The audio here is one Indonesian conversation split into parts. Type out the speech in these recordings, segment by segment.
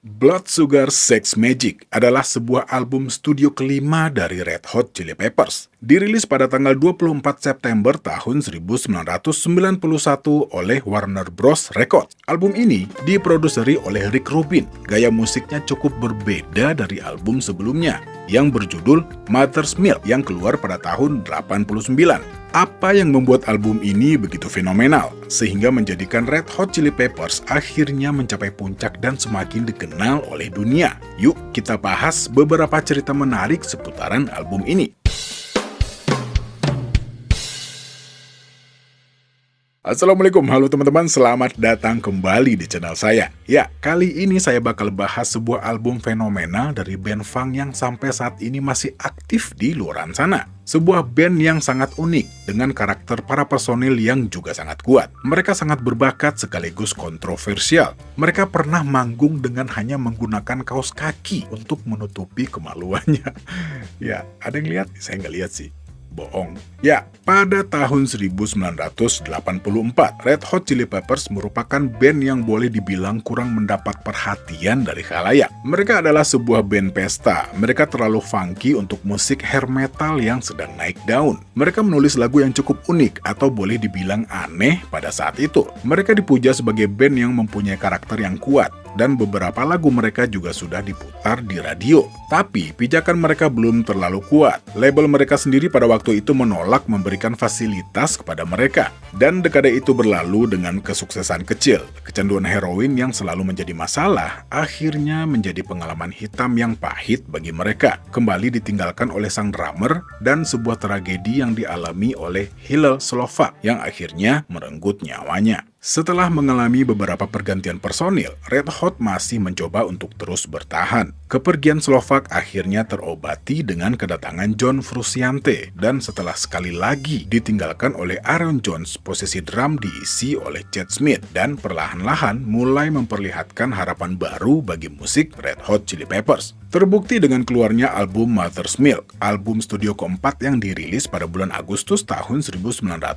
Blood Sugar Sex Magik adalah sebuah album studio kelima dari Red Hot Chili Peppers. Dirilis pada tanggal 24 September tahun 1991 oleh Warner Bros. Records. Album ini diproduseri oleh Rick Rubin. Gaya musiknya cukup berbeda dari album sebelumnya, yang berjudul Mother's Milk yang keluar pada tahun 89. Apa yang membuat album ini begitu fenomenal, sehingga menjadikan Red Hot Chili Peppers akhirnya mencapai puncak dan semakin dikenal oleh dunia? Yuk kita bahas beberapa cerita menarik seputaran album ini. Assalamualaikum, halo teman-teman, selamat datang kembali di channel saya. Ya, kali ini saya bakal bahas sebuah album fenomenal dari band funk yang sampai saat ini masih aktif di luaran sana. Sebuah band yang sangat unik, dengan karakter para personil yang juga sangat kuat. Mereka sangat berbakat sekaligus kontroversial. Mereka pernah manggung dengan hanya menggunakan kaos kaki untuk menutupi kemaluannya. Ya, ada yang lihat? Saya nggak lihat sih. Bohong. Ya, pada tahun 1984, Red Hot Chili Peppers merupakan band yang boleh dibilang kurang mendapat perhatian dari khalayak. Mereka adalah sebuah band pesta. Mereka terlalu funky untuk musik hair metal yang sedang naik daun. Mereka menulis lagu yang cukup unik atau boleh dibilang aneh pada saat itu. Mereka dipuja sebagai band yang mempunyai karakter yang kuat, dan beberapa lagu mereka juga sudah diputar di radio. Tapi, pijakan mereka belum terlalu kuat. Label mereka sendiri pada waktu itu menolak memberikan fasilitas kepada mereka. Dan dekade itu berlalu dengan kesuksesan kecil. Kecanduan heroin yang selalu menjadi masalah, akhirnya menjadi pengalaman hitam yang pahit bagi mereka. Kembali ditinggalkan oleh sang drummer, dan sebuah tragedi yang dialami oleh Hillel Slovak yang akhirnya merenggut nyawanya. Setelah mengalami beberapa pergantian personil, Red Hot masih mencoba untuk terus bertahan. Kepergian Slovak akhirnya terobati dengan kedatangan John Frusciante, dan setelah sekali lagi ditinggalkan oleh Aaron Jones, posisi drum diisi oleh Chad Smith, dan perlahan-lahan mulai memperlihatkan harapan baru bagi musik Red Hot Chili Peppers. Terbukti dengan keluarnya album Mother's Milk, album studio keempat yang dirilis pada bulan Agustus tahun 1989,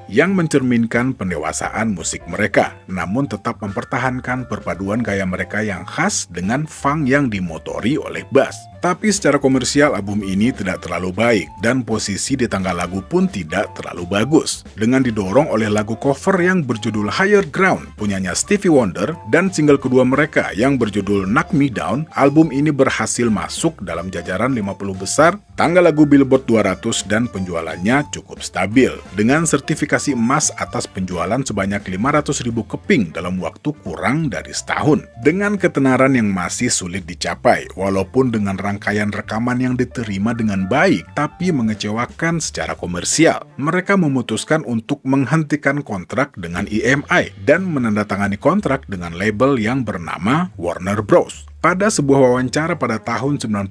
yang mencerminkan pendewasaan musik mereka, namun tetap mempertahankan perpaduan gaya mereka yang khas dengan funk yang dimotori oleh bass. Tapi secara komersial album ini tidak terlalu baik, dan posisi di tangga lagu pun tidak terlalu bagus. Dengan didorong oleh lagu cover yang berjudul Higher Ground, punyanya Stevie Wonder, dan single kedua mereka yang berjudul Knock Me Down, album ini berhasil masuk dalam jajaran 50 besar tangga lagu Billboard 200 dan penjualannya cukup stabil, dengan sertifikasi emas atas penjualan sebanyak 500.000 keping dalam waktu kurang dari setahun. Dengan ketenaran yang masih sulit dicapai, walaupun dengan rangkaian rekaman yang diterima dengan baik, tapi mengecewakan secara komersial, mereka memutuskan untuk menghentikan kontrak dengan EMI dan menandatangani kontrak dengan label yang bernama Warner Bros. Pada sebuah wawancara pada tahun 91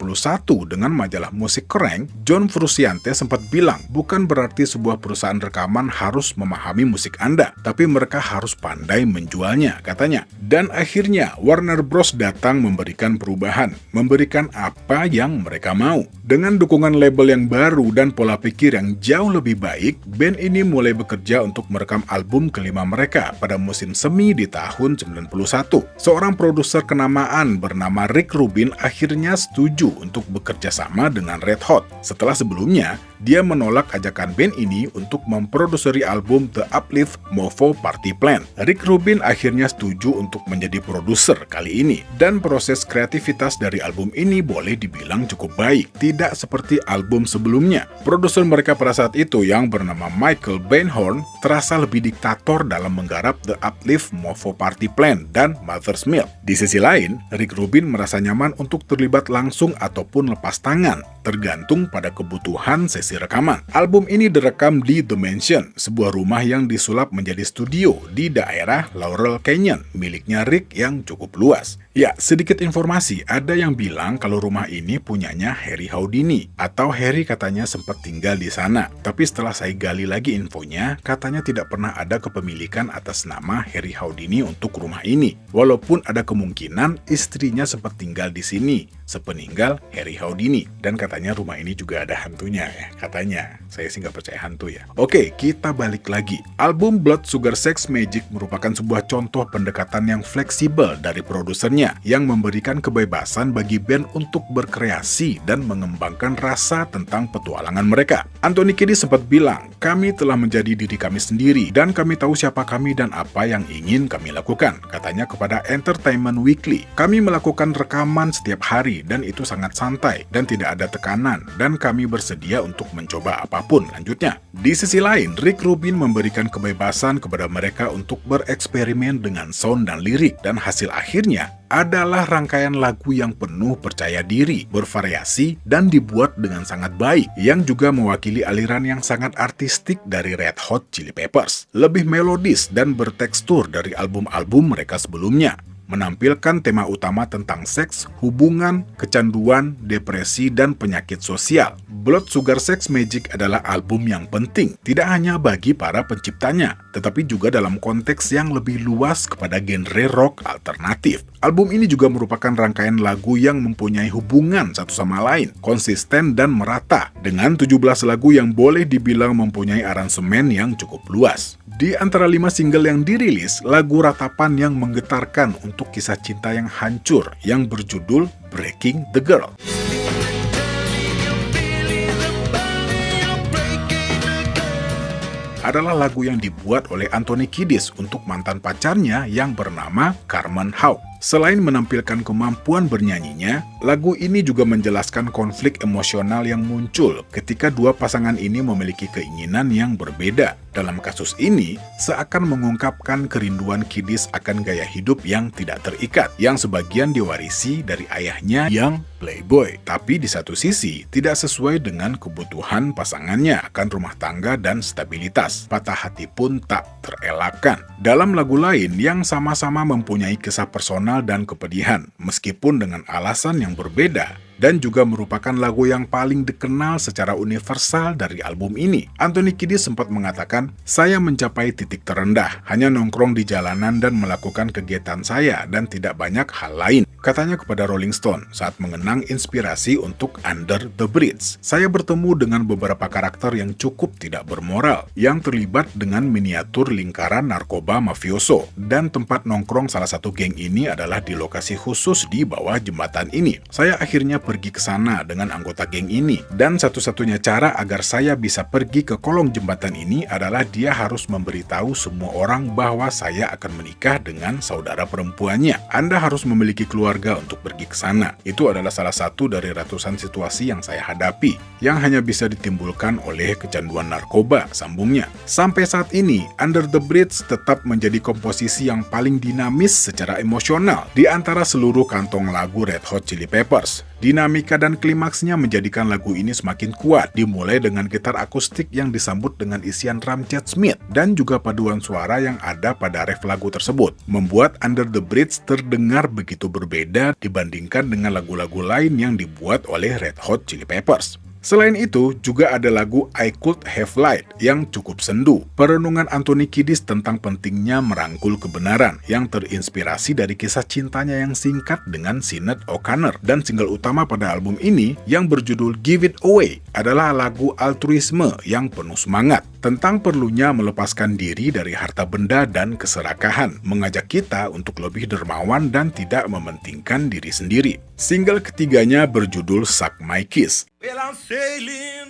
dengan majalah musik Kerrang, John Frusciante sempat bilang, bukan berarti sebuah perusahaan rekaman harus memahami musik Anda, tapi mereka harus pandai menjualnya, katanya. Dan akhirnya Warner Bros. Datang memberikan perubahan, memberikan apa yang mereka mau. Dengan dukungan label yang baru dan pola pikir yang jauh lebih baik, band ini mulai bekerja untuk merekam album kelima mereka pada musim semi di tahun 91. Seorang produser kenamaan bernama Rick Rubin akhirnya setuju untuk bekerja sama dengan Red Hot. Setelah sebelumnya, dia menolak ajakan band ini untuk memproduseri album The Uplift Mofo Party Plan. Rick Rubin akhirnya setuju untuk menjadi produser kali ini, dan proses kreativitas dari album ini boleh dibilang cukup baik, tidak seperti album sebelumnya. Produser mereka pada saat itu yang bernama Michael Beinhorn terasa lebih diktator dalam menggarap The Uplift Mofo Party Plan dan Mother's Milk. Di sisi lain, Rick Rubin merasa nyaman untuk terlibat langsung ataupun lepas tangan, tergantung pada kebutuhan sesi rekaman. Album ini direkam di The Mansion, sebuah rumah yang disulap menjadi studio di daerah Laurel Canyon, miliknya Rick yang cukup luas. Ya, sedikit informasi, ada yang bilang kalau rumah ini punyanya Harry Houdini, atau Harry katanya sempat tinggal di sana. Tapi setelah saya gali lagi infonya, katanya tidak pernah ada kepemilikan atas nama Harry Houdini untuk rumah ini. Walaupun ada kemungkinan istrinya sempat tinggal di sini sepeninggal Harry Houdini, dan katanya rumah ini juga ada hantunya ya. katanya. Saya sih nggak percaya hantu ya. Oke, kita balik lagi. Album Blood Sugar Sex Magik merupakan sebuah contoh pendekatan yang fleksibel dari produsernya, yang memberikan kebebasan bagi band untuk berkreasi dan mengembangkan rasa tentang petualangan mereka. Anthony Kiedis sempat bilang, "Kami telah menjadi diri kami sendiri, dan kami tahu siapa kami dan apa yang ingin kami lakukan," katanya kepada Entertainment Weekly. "Kami melakukan rekaman setiap hari, dan itu sangat santai, dan tidak ada tekanan, dan kami bersedia untuk mencoba apapun," lanjutnya. Di sisi lain, Rick Rubin memberikan kebebasan kepada mereka untuk bereksperimen dengan sound dan lirik, dan hasil akhirnya adalah rangkaian lagu yang penuh percaya diri, bervariasi, dan dibuat dengan sangat baik, yang juga mewakili aliran yang sangat artistik dari Red Hot Chili Peppers, lebih melodis dan bertekstur dari album-album mereka sebelumnya, menampilkan tema utama tentang seks, hubungan, kecanduan, depresi, dan penyakit sosial. Blood Sugar Sex Magik adalah album yang penting, tidak hanya bagi para penciptanya, tetapi juga dalam konteks yang lebih luas kepada genre rock alternatif. Album ini juga merupakan rangkaian lagu yang mempunyai hubungan satu sama lain, konsisten dan merata, dengan 17 lagu yang boleh dibilang mempunyai aransemen yang cukup luas. Di antara 5 single yang dirilis, lagu ratapan yang menggetarkan untuk kisah cinta yang hancur yang berjudul Breaking the Girl. Adalah lagu yang dibuat oleh Anthony Kiedis untuk mantan pacarnya yang bernama Carmen Hawk. Selain menampilkan kemampuan bernyanyinya, lagu ini juga menjelaskan konflik emosional yang muncul ketika dua pasangan ini memiliki keinginan yang berbeda. Dalam kasus ini, seakan mengungkapkan kerinduan Kiedis akan gaya hidup yang tidak terikat, yang sebagian diwarisi dari ayahnya yang playboy. Tapi di satu sisi, tidak sesuai dengan kebutuhan pasangannya akan rumah tangga dan stabilitas. Patah hati pun tak terelakkan. Dalam lagu lain yang sama-sama mempunyai kisah personal dan kepedihan, meskipun dengan alasan yang berbeda, dan juga merupakan lagu yang paling dikenal secara universal dari album ini. Anthony Kiedis sempat mengatakan, "Saya mencapai titik terendah, hanya nongkrong di jalanan dan melakukan kegiatan saya dan tidak banyak hal lain," katanya kepada Rolling Stone saat mengenang inspirasi untuk Under the Bridge. "Saya bertemu dengan beberapa karakter yang cukup tidak bermoral, yang terlibat dengan miniatur lingkaran narkoba mafioso, dan tempat nongkrong salah satu geng ini adalah di lokasi khusus di bawah jembatan ini. Saya akhirnya pergi ke sana dengan anggota geng ini, dan satu-satunya cara agar saya bisa pergi ke kolong jembatan ini adalah dia harus memberitahu semua orang bahwa saya akan menikah dengan saudara perempuannya. Anda harus memiliki keluarga untuk pergi ke sana. Itu adalah salah satu dari ratusan situasi yang saya hadapi, yang hanya bisa ditimbulkan oleh kecanduan narkoba," sambungnya. Sampai saat ini, Under the Bridge tetap menjadi komposisi yang paling dinamis secara emosional di antara seluruh kantong lagu Red Hot Chili Peppers. Dinamika dan klimaksnya menjadikan lagu ini semakin kuat, dimulai dengan gitar akustik yang disambut dengan isian drum Chad Smith, dan juga paduan suara yang ada pada ref lagu tersebut, membuat Under the Bridge terdengar begitu berbeda dibandingkan dengan lagu-lagu lain yang dibuat oleh Red Hot Chili Peppers. Selain itu, juga ada lagu I Could Have Lied yang cukup sendu. Perenungan Anthony Kiedis tentang pentingnya merangkul kebenaran yang terinspirasi dari kisah cintanya yang singkat dengan Sinead O'Connor. Dan single utama pada album ini yang berjudul Give It Away adalah lagu altruisme yang penuh semangat tentang perlunya melepaskan diri dari harta benda dan keserakahan, mengajak kita untuk lebih dermawan dan tidak mementingkan diri sendiri. Single ketiganya berjudul Suck My Kiss. Well, I'm sailing.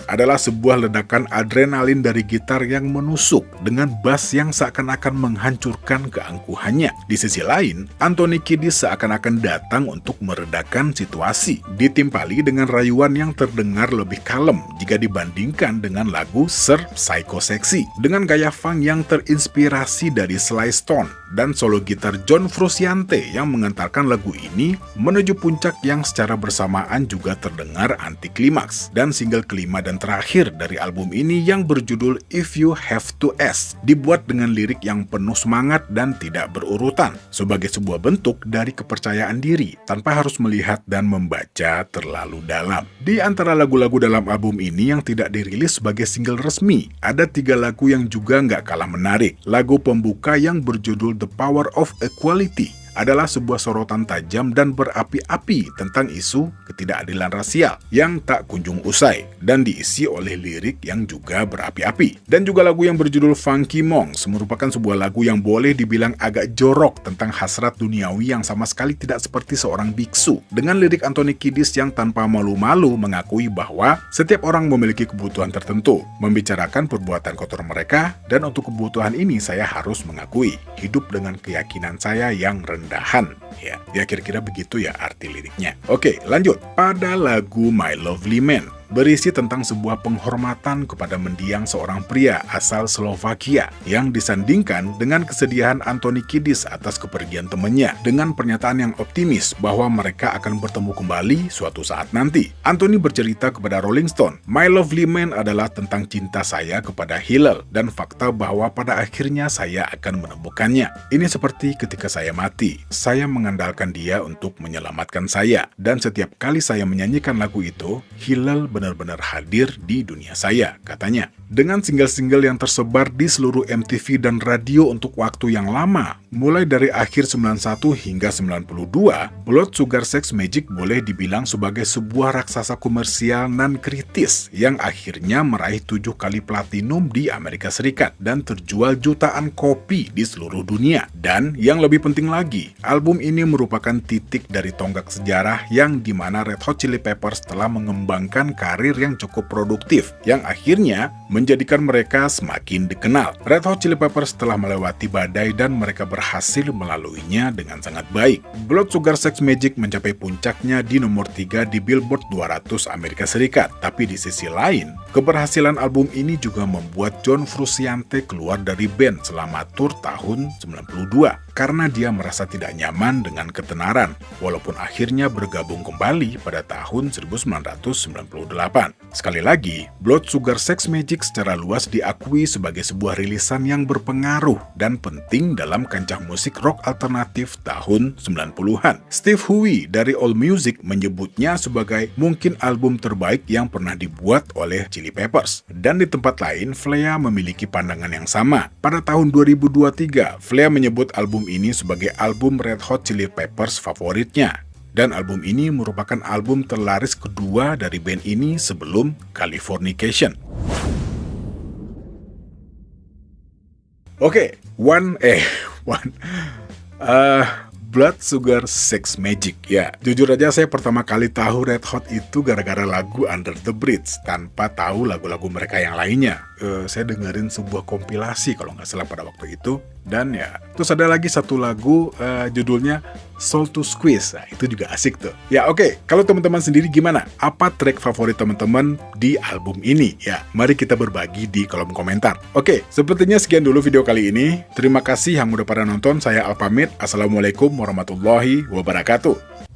Adalah sebuah ledakan adrenalin dari gitar yang menusuk dengan bass yang seakan-akan menghancurkan keangkuhannya. Di sisi lain, Anthony Kiedis seakan-akan datang untuk meredakan situasi, ditimpali dengan rayuan yang terdengar lebih kalem jika dibandingkan dengan lagu Sir Psycho Sexy, dengan gaya funk yang terinspirasi dari Sly Stone, dan solo gitar John Frusciante yang mengantarkan lagu ini menuju puncak yang secara bersamaan juga terdengar anti klimaks. Dan single kelima dan terakhir dari album ini yang berjudul If You Have to Ask dibuat dengan lirik yang penuh semangat dan tidak berurutan, sebagai sebuah bentuk dari kepercayaan diri tanpa harus melihat dan membaca terlalu dalam. Di antara lagu-lagu dalam album ini yang tidak dirilis sebagai single resmi, ada 3 lagu yang juga nggak kalah menarik. Lagu pembuka yang berjudul The Power of Equality adalah sebuah sorotan tajam dan berapi-api tentang isu ketidakadilan rasial yang tak kunjung usai dan diisi oleh lirik yang juga berapi-api. Dan juga lagu yang berjudul Funky Monks merupakan sebuah lagu yang boleh dibilang agak jorok tentang hasrat duniawi yang sama sekali tidak seperti seorang biksu. Dengan lirik Anthony Kiedis yang tanpa malu-malu mengakui bahwa setiap orang memiliki kebutuhan tertentu, membicarakan perbuatan kotor mereka, dan untuk kebutuhan ini saya harus mengakui hidup dengan keyakinan saya yang rendahan. Ya kira-kira begitu ya arti liriknya. Oke, lanjut. Pada lagu My Lovely Man berisi tentang sebuah penghormatan kepada mendiang seorang pria asal Slovakia yang disandingkan dengan kesedihan Anthony Kiedis atas kepergian temannya dengan pernyataan yang optimis bahwa mereka akan bertemu kembali suatu saat nanti. Anthony bercerita kepada Rolling Stone, My Lovely Man adalah tentang cinta saya kepada Hillel dan fakta bahwa pada akhirnya saya akan menemukannya. Ini seperti ketika saya mati. Saya mengandalkan dia untuk menyelamatkan saya dan setiap kali saya menyanyikan lagu itu, Hillel benar-benar hadir di dunia saya, katanya. Dengan single-single yang tersebar di seluruh MTV dan radio untuk waktu yang lama, mulai dari akhir 91 hingga 92, Blood Sugar Sex Magik boleh dibilang sebagai sebuah raksasa komersial nan kritis yang akhirnya meraih 7 kali platinum di Amerika Serikat dan terjual jutaan kopi di seluruh dunia. Dan yang lebih penting lagi, album ini merupakan titik dari tonggak sejarah yang dimana Red Hot Chili Peppers telah mengembangkan karir yang cukup produktif, yang akhirnya menjadikan mereka semakin dikenal. Red Hot Chili Peppers telah melewati badai dan mereka berhasil melaluinya dengan sangat baik. Blood Sugar Sex Magik mencapai puncaknya di nomor 3 di Billboard 200 Amerika Serikat. Tapi di sisi lain, keberhasilan album ini juga membuat John Frusciante keluar dari band selama tur tahun 92 karena dia merasa tidak nyaman dengan ketenaran, walaupun akhirnya bergabung kembali pada tahun 1998. Sekali lagi, Blood Sugar Sex Magik secara luas diakui sebagai sebuah rilisan yang berpengaruh dan penting dalam kancah musik rock alternatif tahun 90-an. Steve Huey dari AllMusic menyebutnya sebagai mungkin album terbaik yang pernah dibuat oleh Chili Peppers. Dan di tempat lain, Flea memiliki pandangan yang sama. Pada tahun 2023, Flea menyebut album ini sebagai album Red Hot Chili Peppers favoritnya. Dan album ini merupakan album terlaris kedua dari band ini sebelum Californication. Oke, Blood Sugar Sex Magik. Ya, jujur aja saya pertama kali tahu Red Hot itu gara-gara lagu Under the Bridge, tanpa tahu lagu-lagu mereka yang lainnya. Saya dengerin sebuah kompilasi kalau nggak salah pada waktu itu. Dan ya, terus ada lagi satu lagu judulnya Soul to Squeeze. Nah, itu juga asik tuh. Ya oke, kalau teman-teman sendiri gimana? Apa track favorit teman-teman di album ini? Ya, mari kita berbagi di kolom komentar. Oke, sepertinya sekian dulu video kali ini. Terima kasih yang udah pada nonton. Saya Al pamit. Assalamualaikum warahmatullahi wabarakatuh.